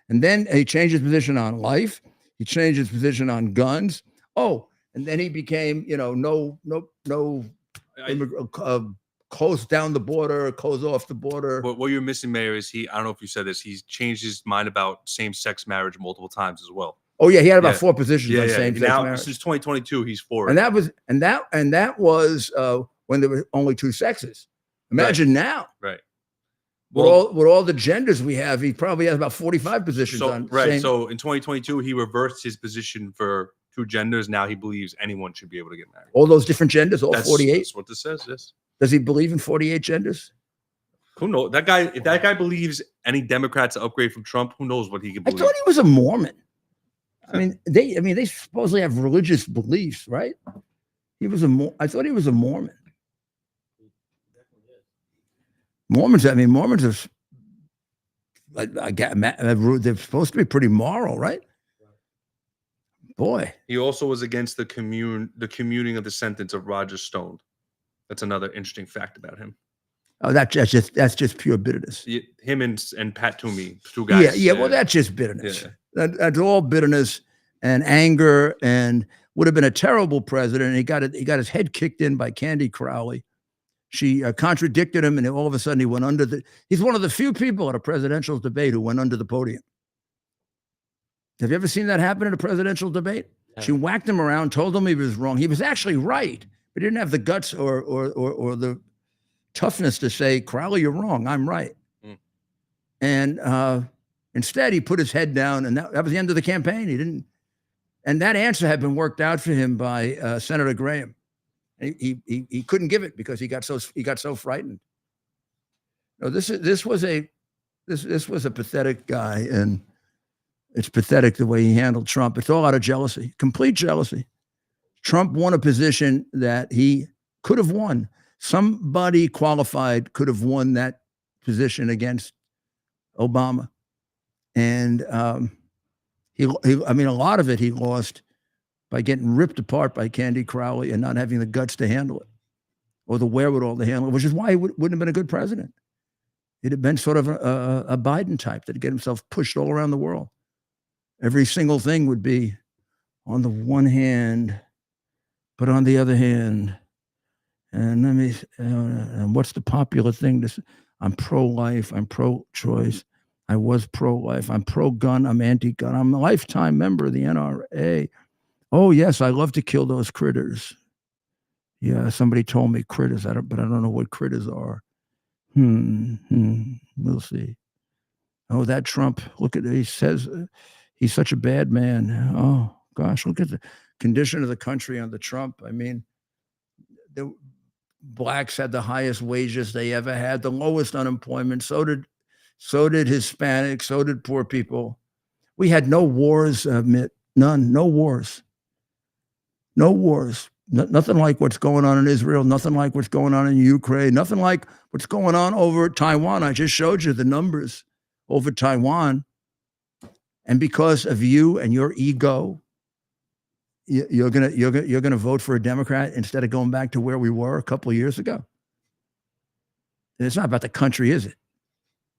And then he changed his position on life. He changed his position on guns. Oh, and then he became, close down the border, close off the border. What you're missing, Mayor, is I don't know if you said this, he's changed his mind about same-sex marriage multiple times as well. Oh yeah, he had about 4 positions on same-sex now, marriage. Since 2022, he's for and it. that was when there were only 2 sexes. Imagine now. Right. With all the genders we have, he probably has about 45 positions on. Right. So in 2022, he reversed his position for 2 genders. Now he believes anyone should be able to get married. All those different genders, all 48. That's what this says. Yes. Does he believe in 48 genders? Who knows? That guy. If that guy believes any Democrats upgrade from Trump, who knows what he could believe? I thought he was a Mormon. They supposedly have religious beliefs, right? I thought he was a Mormon. Mormons are they're supposed to be pretty moral, right? Boy. He also was against the commuting of the sentence of Roger Stone. That's another interesting fact about him. Oh, that's just pure bitterness. Him and Pat Toomey, 2 guys. Yeah. Well, that's just bitterness. Yeah. That's all bitterness and anger, and would have been a terrible president. He got his head kicked in by Candy Crowley. She contradicted him, and all of a sudden he went under he's one of the few people at a presidential debate who went under the podium. Have you ever seen that happen at a presidential debate? Yeah. She whacked him around, told him he was wrong. He was actually right, but he didn't have the guts or the toughness to say, "Crowley, you're wrong. I'm right." And instead, he put his head down, and that was the end of the campaign. He didn't, and that answer had been worked out for him by Senator Graham. He couldn't give it because he got so frightened. No, this was a pathetic guy, and it's pathetic the way he handled Trump. It's all out of jealousy, complete jealousy. Trump won a position that he could have won. Somebody qualified could have won that position against Obama, and a lot of it he lost by getting ripped apart by Candy Crowley and not having the guts to handle it or the wherewithal to handle it, which is why he wouldn't have been a good president. He'd have been sort of a Biden type that'd get himself pushed all around the world. Every single thing would be on the one hand, but on the other hand, and what's the popular thing? I'm pro-life, I'm pro-choice, I was pro-life, I'm pro-gun, I'm anti-gun, I'm a lifetime member of the NRA. Oh, yes, I love to kill those critters. Yeah, somebody told me critters, but I don't know what critters are. We'll see. Oh, that Trump, look at it. He says he's such a bad man. Oh, gosh, look at the condition of the country under Trump. I mean, the blacks had the highest wages they ever had, the lowest unemployment. So did Hispanics, so did poor people. We had no wars, Mitt, none, no wars. No wars. Nothing like what's going on in Israel. Nothing like what's going on in Ukraine. Nothing like what's going on over Taiwan. I just showed you the numbers over Taiwan. And because of you and your ego, you're gonna vote for a Democrat instead of going back to where we were a couple of years ago. And it's not about the country, is it?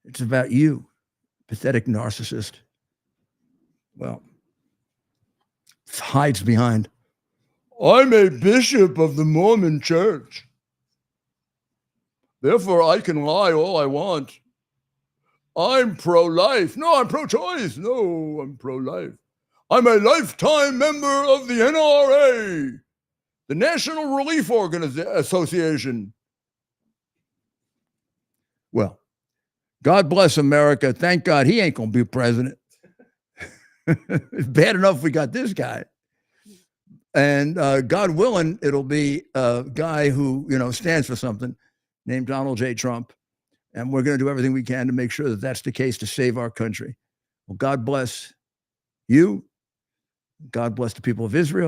It's about you, pathetic narcissist. Well, it hides behind, I'm a bishop of the Mormon church. Therefore, I can lie all I want. I'm pro-life. No, I'm pro-choice. No, I'm pro-life. I'm a lifetime member of the NRA, the National Relief Association. Well, God bless America. Thank God he ain't going to be president. It's bad enough we got this guy. And God willing, it'll be a guy who, stands for something named Donald J. Trump. And we're going to do everything we can to make sure that that's the case to save our country. Well, God bless you. God bless the people of Israel.